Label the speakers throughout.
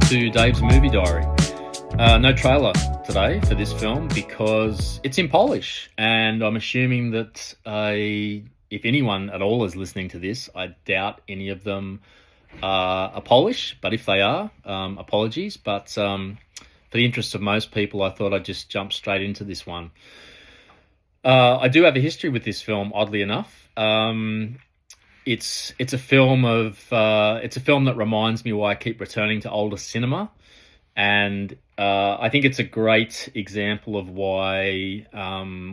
Speaker 1: to Dave's Movie Diary. No trailer today for this film because it's in Polish, and I'm assuming that if anyone at all is listening to this, I doubt any of them are Polish, but if they are, apologies. But for the interest of most people, I thought I'd just jump straight into this one. I do have a history with this film, oddly enough. It's a film that reminds me why I keep returning to older cinema, and I think it's a great example of why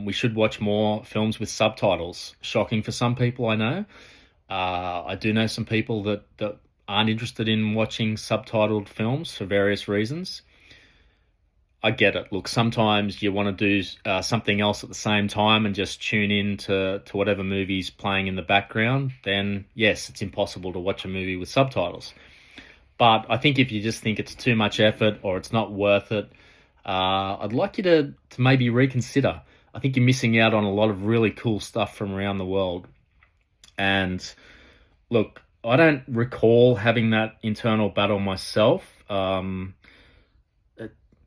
Speaker 1: we should watch more films with subtitles. Shocking for some people, I know. I do know some people that aren't interested in watching subtitled films for various reasons. I get it. Look, sometimes you want to do something else at the same time and just tune in to whatever movie's playing in the background. Then, yes, it's impossible to watch a movie with subtitles. But I think if you just think it's too much effort or it's not worth it, I'd like you to maybe reconsider. I think you're missing out on a lot of really cool stuff from around the world. And look, I don't recall having that internal battle myself.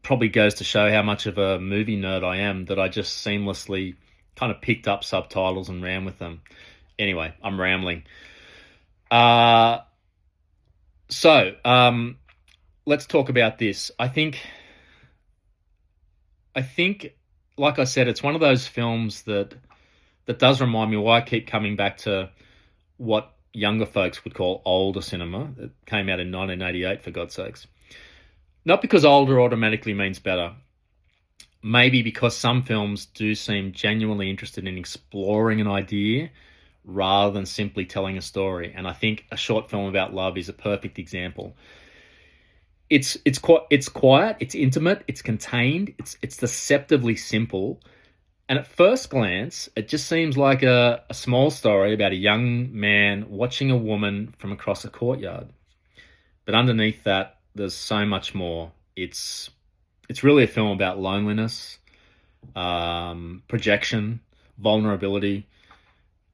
Speaker 1: Probably goes to show how much of a movie nerd I am that I just seamlessly kind of picked up subtitles and ran with them. Anyway, I'm rambling. So let's talk about this. I think, like I said, it's one of those films that does remind me why I keep coming back to what younger folks would call older cinema. It came out in 1988, for God's sakes. Not because older automatically means better. Maybe because some films do seem genuinely interested in exploring an idea rather than simply telling a story. And I think a short film about love is a perfect example. It's quiet, it's intimate, it's contained, it's deceptively simple. And at first glance, it just seems like a small story about a young man watching a woman from across a courtyard. But underneath that, there's so much more. It's really a film about loneliness, projection, vulnerability.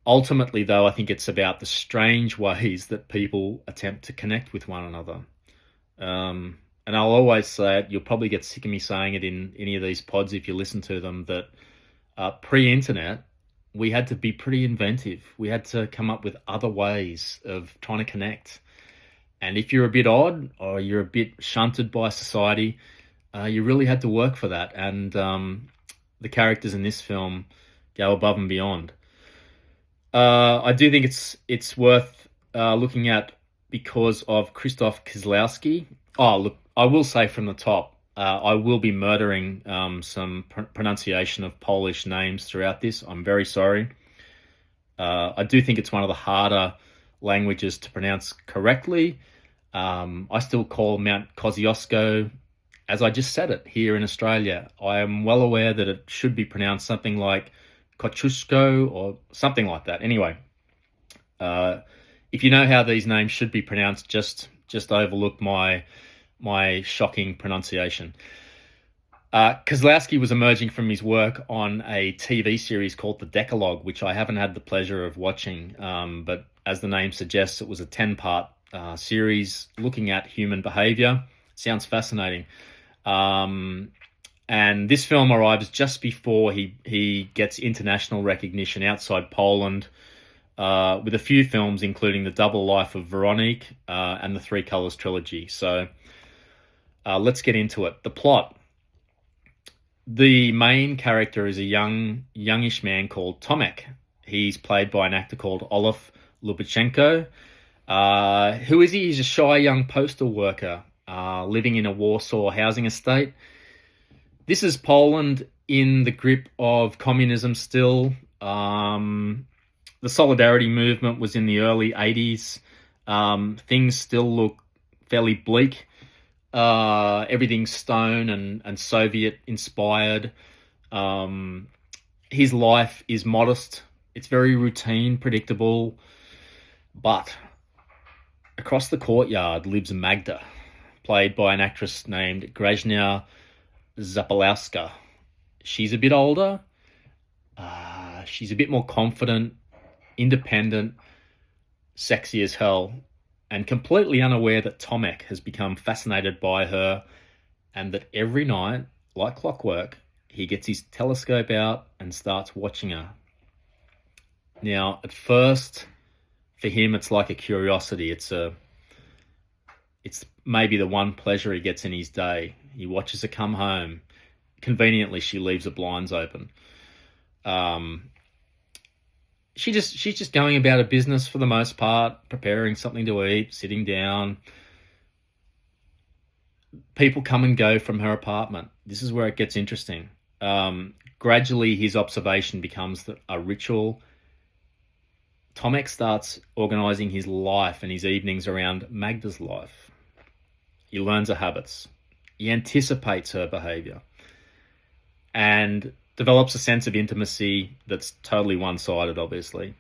Speaker 1: Ultimately, though, I think it's about the strange ways that people attempt to connect with one another. And I'll always say it, you'll probably get sick of me saying it in any of these pods if you listen to them, that pre-internet, we had to be pretty inventive. We had to come up with other ways of trying to connect. And if you're a bit odd or you're a bit shunted by society, you really had to work for that. And the characters in this film go above and beyond. I do think it's worth looking at because of Krzysztof Kieslowski. Oh, look, I will say from the top, I will be murdering some pronunciation of Polish names throughout this. I'm very sorry. I do think it's one of the harder languages to pronounce correctly. I still call Mount Kosciuszko, as I just said it, here in Australia. I am well aware that it should be pronounced something like Kosciuszko or something like that. Anyway, if you know how these names should be pronounced, just overlook my shocking pronunciation. Kieslowski was emerging from his work on a TV series called The Decalogue, which I haven't had the pleasure of watching, but as the name suggests, it was a 10-part series looking at human behavior. Sounds fascinating. And this film arrives just before he gets international recognition outside Poland, with a few films, including The Double Life of Veronique and the Three Colors trilogy. So let's get into it. The plot. The main character is a youngish man called Tomek. He's played by an actor called Olaf Lubachenko. Who is he? He's a shy young postal worker living in a Warsaw housing estate. This is Poland in the grip of communism still. The Solidarity movement was in the early 80s. Things still look fairly bleak. Everything's stone and Soviet inspired. His life is modest. It's very routine, predictable. But across the courtyard lives Magda, played by an actress named Grażyna Zapalowska. She's a bit older. She's a bit more confident, independent, sexy as hell. and completely unaware that Tomek has become fascinated by her, and that every night, like clockwork, he gets his telescope out and starts watching her. Now, at first, for him, it's like a curiosity. It's maybe the one pleasure he gets in his day. He watches her come home. Conveniently, she leaves the blinds open. She's just going about her business for the most part, preparing something to eat, sitting down. People come and go from her apartment. This is where it gets interesting. Gradually, his observation becomes a ritual. Tomek starts organising his life and his evenings around Magda's life. He learns her habits. He anticipates her behaviour and develops a sense of intimacy that's totally one-sided, obviously.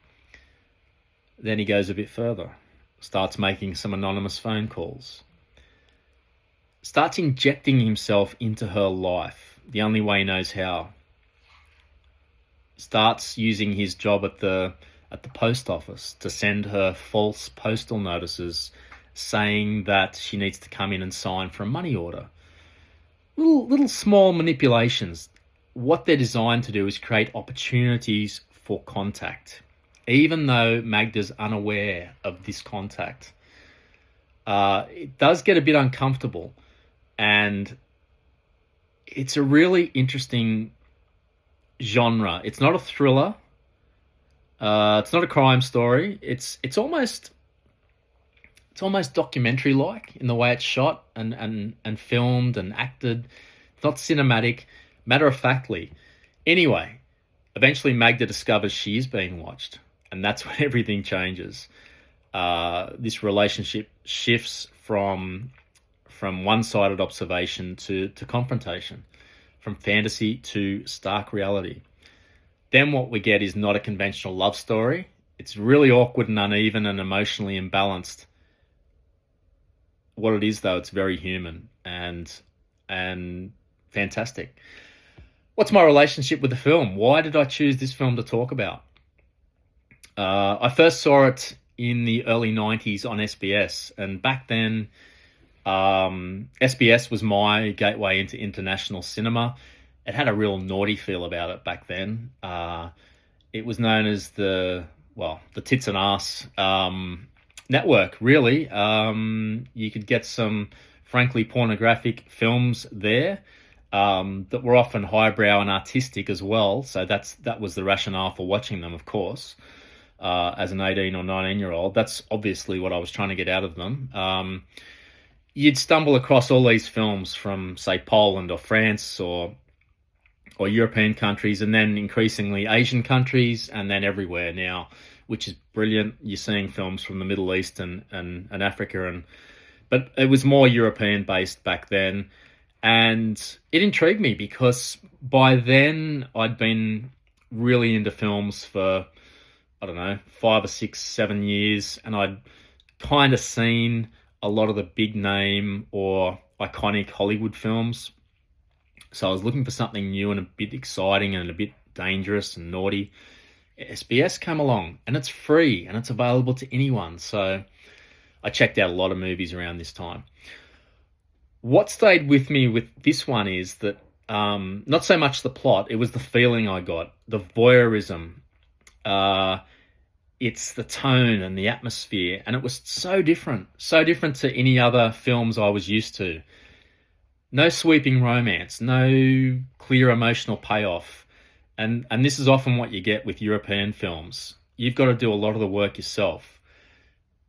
Speaker 1: Then he goes a bit further, starts making some anonymous phone calls, starts injecting himself into her life the only way he knows how, starts using his job at the post office to send her false postal notices saying that she needs to come in and sign for a money order. Little small manipulations. What they're designed to do is create opportunities for contact, even though Magda's unaware of this contact. It does get a bit uncomfortable, and it's a really interesting genre. It's not a thriller. It's not a crime story. It's almost documentary-like in the way it's shot and filmed and acted. It's not cinematic, matter-of-factly. Anyway, eventually Magda discovers she is being watched, and that's when everything changes. This relationship shifts from one-sided observation to confrontation, from fantasy to stark reality. Then what we get is not a conventional love story. It's really awkward and uneven and emotionally imbalanced. What it is, though, it's very human and fantastic. What's my relationship with the film? Why did I choose this film to talk about? I first saw it in the early 90s on SBS, and back then SBS was my gateway into international cinema. It had a real naughty feel about it back then. It was known as the tits and ass network, really. You could get some frankly pornographic films there that were often highbrow and artistic as well. So that was the rationale for watching them, of course. As an 18 or 19-year-old, that's obviously what I was trying to get out of them. You'd stumble across all these films from, say, Poland or France or European countries, and then increasingly Asian countries, and then everywhere now, which is brilliant. You're seeing films from the Middle East and Africa, but it was more European based back then, and it intrigued me because by then I'd been really into films for, I don't know, 5 or 6, 7 years, and I'd kind of seen a lot of the big name or iconic Hollywood films. So I was looking for something new and a bit exciting and a bit dangerous and naughty. SBS came along, and it's free and it's available to anyone. So I checked out a lot of movies around this time. What stayed with me with this one is that not so much the plot, it was the feeling I got, the voyeurism. It's the tone and the atmosphere, and it was so different to any other films I was used to. No sweeping romance, no clear emotional payoff. And this is often what you get with European films. You've got to do a lot of the work yourself.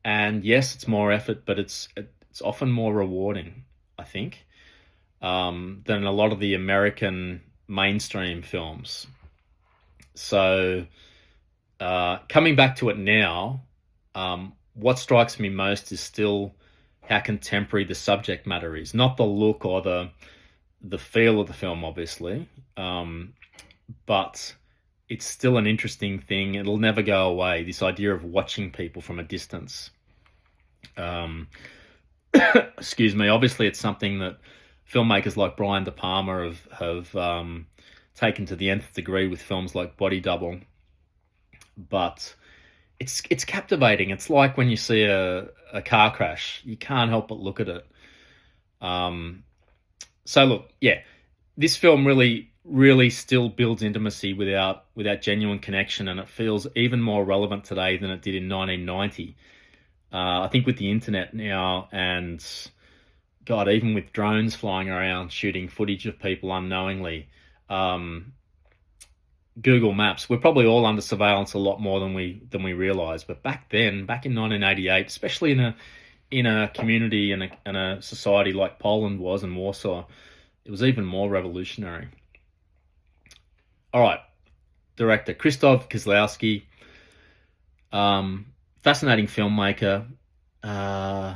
Speaker 1: And yes, it's more effort, but it's often more rewarding, I think, than a lot of the American mainstream films. So coming back to it now, what strikes me most is still how contemporary the subject matter is. Not the look or the feel of the film, obviously, but it's still an interesting thing. It'll never go away, this idea of watching people from a distance. Excuse me. Obviously, it's something that filmmakers like Brian De Palma have taken to the nth degree with films like Body Double. But it's captivating. It's like when you see a car crash, you can't help but look at it. Um, so look, yeah, this film really still builds intimacy without genuine connection, and it feels even more relevant today than it did in 1990. I think with the internet now, and God, even with drones flying around shooting footage of people unknowingly, um, Google Maps, we're probably all under surveillance a lot more than we realize. But back then, back in 1988, especially in a community and a society like Poland was in Warsaw, it was even more revolutionary. All right, director Krzysztof Kieslowski, fascinating filmmaker, uh,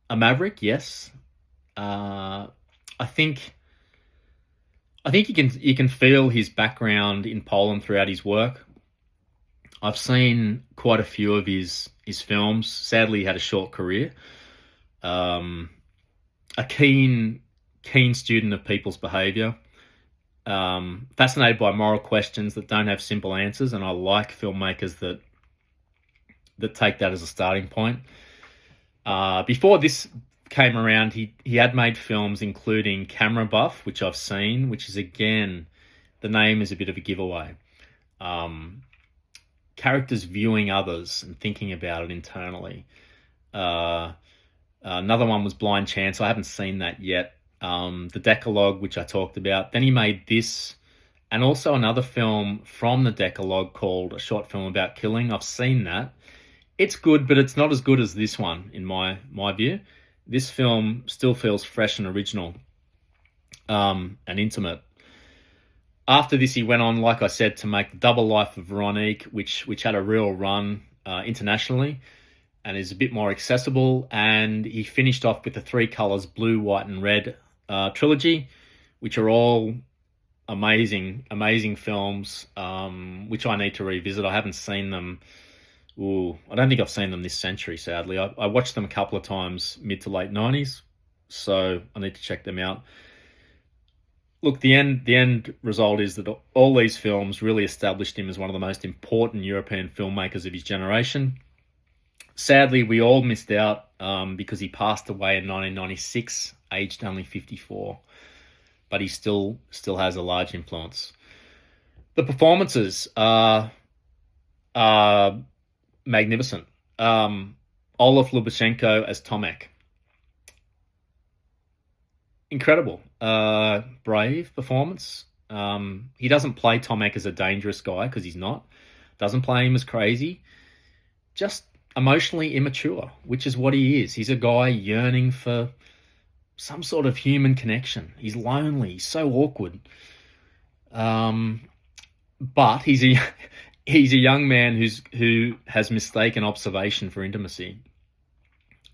Speaker 1: a maverick, yes. I think you can feel his background in Poland throughout his work. I've seen quite a few of his films. Sadly, he had a short career. Um, a keen student of people's behaviour. Fascinated by moral questions that don't have simple answers, and I like filmmakers that take that as a starting point. Before this came around, he had made films including Camera Buff, which I've seen, which is, again, the name is a bit of a giveaway. Um, Characters viewing others and thinking about it internally. Another one was Blind Chance. I haven't seen that yet. The Decalogue, which I talked about. Then he made this, and also another film from the Decalogue called A Short Film About Killing. I've seen that. It's good, but it's not as good as this one, in my view. This film still feels fresh and original, and intimate. After this, he went on, like I said, to make The Double Life of Veronique, which had a real run internationally and is a bit more accessible. And he finished off with the Three Colors, Blue, White, and Red trilogy, which are all amazing films, which I need to revisit. I haven't seen them. I don't think I've seen them this century, sadly. I watched them a couple of times mid to late 90s, so I need to check them out. Look, the end result is that all these films really established him as one of the most important European filmmakers of his generation. Sadly, we all missed out because he passed away in 1996, aged only 54. But he still has a large influence. The performances are magnificent. Olaf Lubashenko as Tomek. Incredible. Brave performance. He doesn't play Tomek as a dangerous guy, because he's not. Doesn't play him as crazy. Just emotionally immature, which is what he is. He's a guy yearning for some sort of human connection. He's lonely. He's so awkward. But he's a he's a young man who has mistaken observation for intimacy.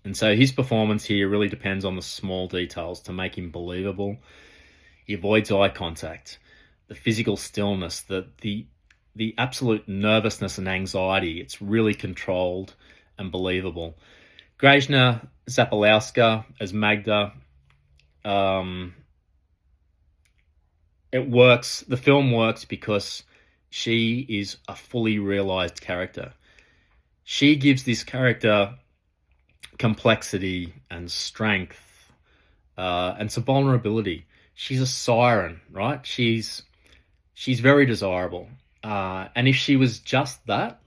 Speaker 1: And so his performance here really depends on the small details to make him believable. He avoids eye contact, the physical stillness, the absolute nervousness and anxiety. It's really controlled and believable. Grażyna Zapalowska as Magda. It works. The film works because she is a fully realized character. She gives this character complexity and strength, and some vulnerability. She's a siren, right? She's very desirable. And if she was just that,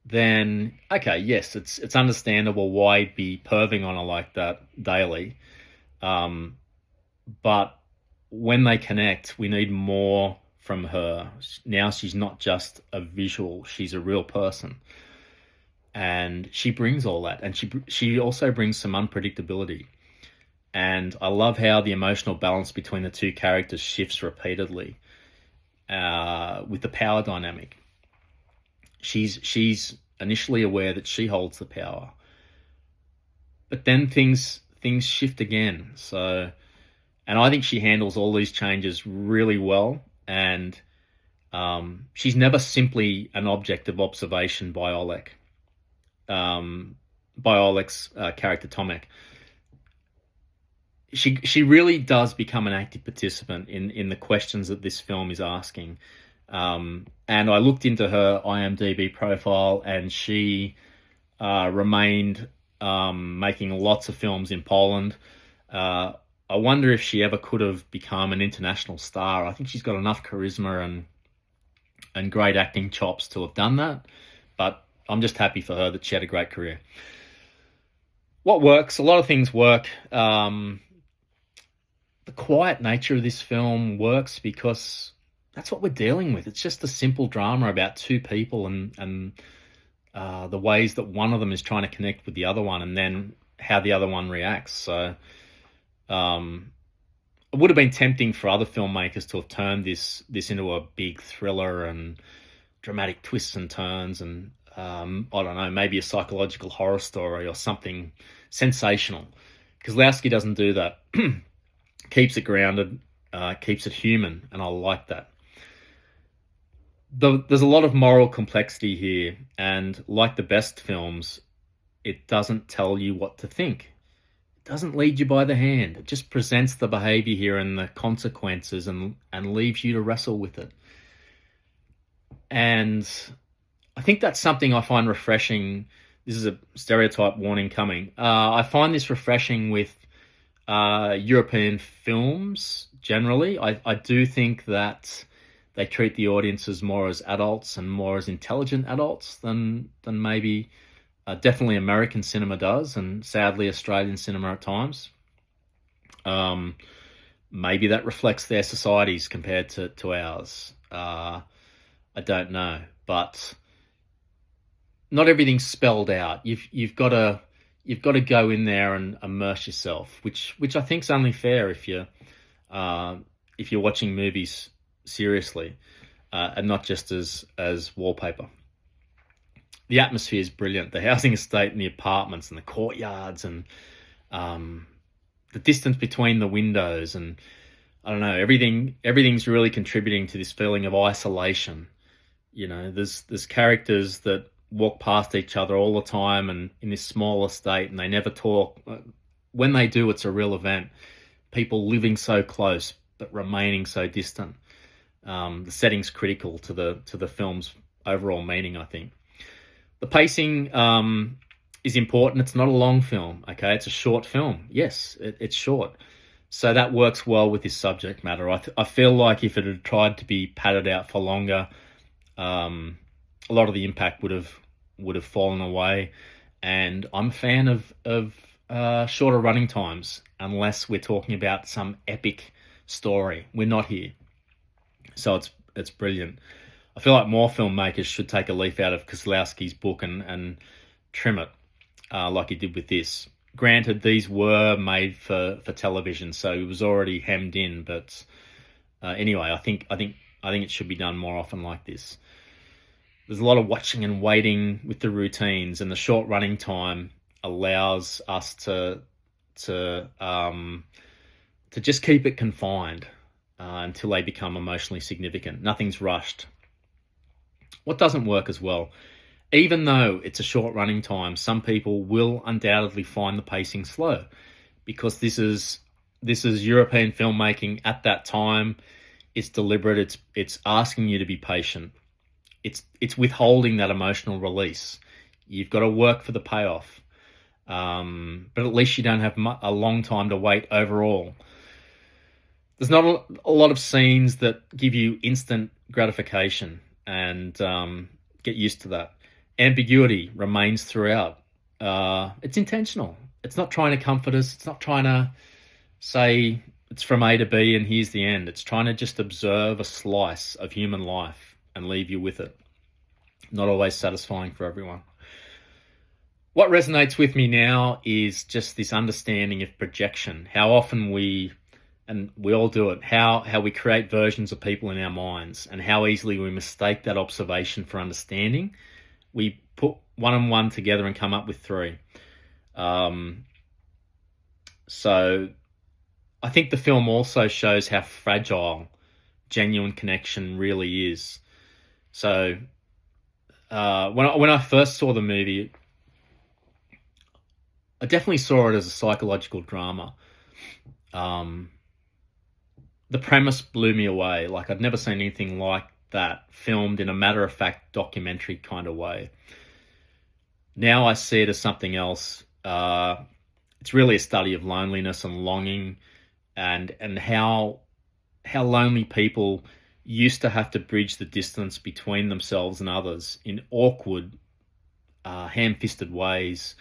Speaker 1: then okay, yes, it's understandable why he'd be perving on her like that daily. But when they connect, we need more from her. Now she's not just a visual; she's a real person. And she brings all that, and she also brings some unpredictability. And I love how the emotional balance between the two characters shifts repeatedly with the power dynamic. She's initially aware that she holds the power, but then things shift again. So, and I think she handles all these changes really well. And she's never simply an object of observation by Oleg. By Oleg's character Tomek. She really does become an active participant in the questions that this film is asking. And I looked into her IMDb profile, and she remained making lots of films in Poland. Uh, I wonder if she ever could have become an international star. I think she's got enough charisma and great acting chops to have done that. But I'm just happy for her that she had a great career. What works? A lot of things work. The quiet nature of this film works because that's what we're dealing with. It's just a simple drama about two people and the ways that one of them is trying to connect with the other one, and then how the other one reacts. So it would have been tempting for other filmmakers to have turned this into a big thriller and dramatic twists and turns, and I don't know, maybe a psychological horror story or something sensational. Kozlowski doesn't do that. Keeps it grounded, keeps it human, and I like that. There's a lot of moral complexity here, and like the best films, it doesn't tell you what to think. It doesn't lead you by the hand. It just presents the behavior here and the consequences, and leaves you to wrestle with it. And I think that's something I find refreshing. This is a stereotype warning coming. I find this refreshing with European films generally. I do think that they treat the audiences more as adults and more as intelligent adults than maybe definitely American cinema does, and sadly Australian cinema at times. Maybe that reflects their societies compared to ours. I don't know, but not everything's spelled out. You've got to go in there and immerse yourself, which I think is only fair if you're watching movies seriously, and not just as wallpaper. The atmosphere is brilliant. The housing estate and the apartments and the courtyards and the distance between the windows, and I don't know, everything's really contributing to this feeling of isolation. You know, there's characters that walk past each other all the time and in this small estate, and they never talk. When they do, it's a real event. People living so close but remaining so distant. The setting's critical to the film's overall meaning, I think. The pacing is important. It's not a long film, okay? It's a short film. Yes, it's short. So that works well with this subject matter. I feel like if it had tried to be padded out for longer, a lot of the impact would have fallen away. And I'm a fan of shorter running times, unless we're talking about some epic story. We're not here. So it's brilliant. I feel like more filmmakers should take a leaf out of Kozlowski's book and trim it, like he did with this. Granted, these were made for television, so it was already hemmed in. But anyway, I think it should be done more often like this. There's a lot of watching and waiting with the routines, and the short running time allows us to just keep it confined until they become emotionally significant. Nothing's rushed. What doesn't work as well, even though it's a short running time, some people will undoubtedly find the pacing slow, because this is European filmmaking at that time. It's deliberate. It's asking you to be patient. It's withholding that emotional release. You've got to work for the payoff, but at least you don't have a long time to wait overall. There's not a lot of scenes that give you instant gratification, and get used to that. Ambiguity remains throughout. It's intentional. It's not trying to comfort us. It's not trying to say it's from A to B and here's the end. It's trying to just observe a slice of human life and leave you with it. Not always satisfying for everyone. What resonates with me now is just this understanding of projection. How often we all do it, how we create versions of people in our minds, and how easily we mistake that observation for understanding. We put one and one together and come up with three. So I think the film also shows how fragile genuine connection really is. So when I first saw the movie, I definitely saw it as a psychological drama. The premise blew me away. Like, I'd never seen anything like that filmed in a matter-of-fact documentary kind of way. Now I see it as something else. It's really a study of loneliness and longing, and how lonely people used to have to bridge the distance between themselves and others in awkward, ham-fisted ways,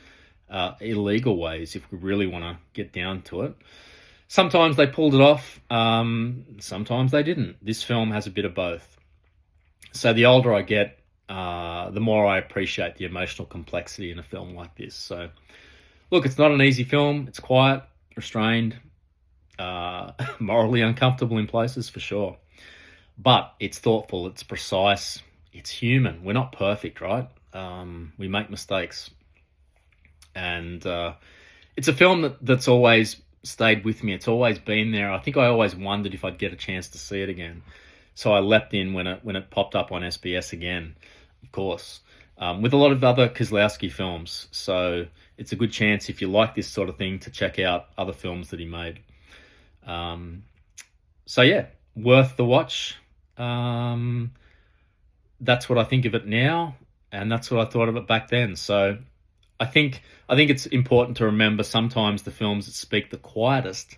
Speaker 1: illegal ways, if we really want to get down to it. Sometimes they pulled it off, sometimes they didn't. This film has a bit of both. So the older I get, the more I appreciate the emotional complexity in a film like this. So, look, it's not an easy film. It's quiet, restrained, morally uncomfortable in places for sure. But it's thoughtful, it's precise, it's human. We're not perfect, right? We make mistakes. And it's a film that's always stayed with me. It's always been there. I think I always wondered if I'd get a chance to see it again. So I leapt in when it popped up on SBS again, of course, with a lot of other Kieslowski films. So it's a good chance, if you like this sort of thing, to check out other films that he made. So yeah, worth the watch. That's what I think of it now, and that's what I thought of it back then. So I think it's important to remember sometimes the films that speak the quietest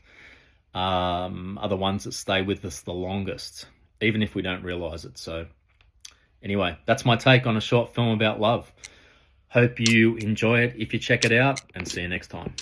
Speaker 1: are the ones that stay with us the longest, even if we don't realise it. So anyway, that's my take on a short film about love. Hope you enjoy it if you check it out, and see you next time.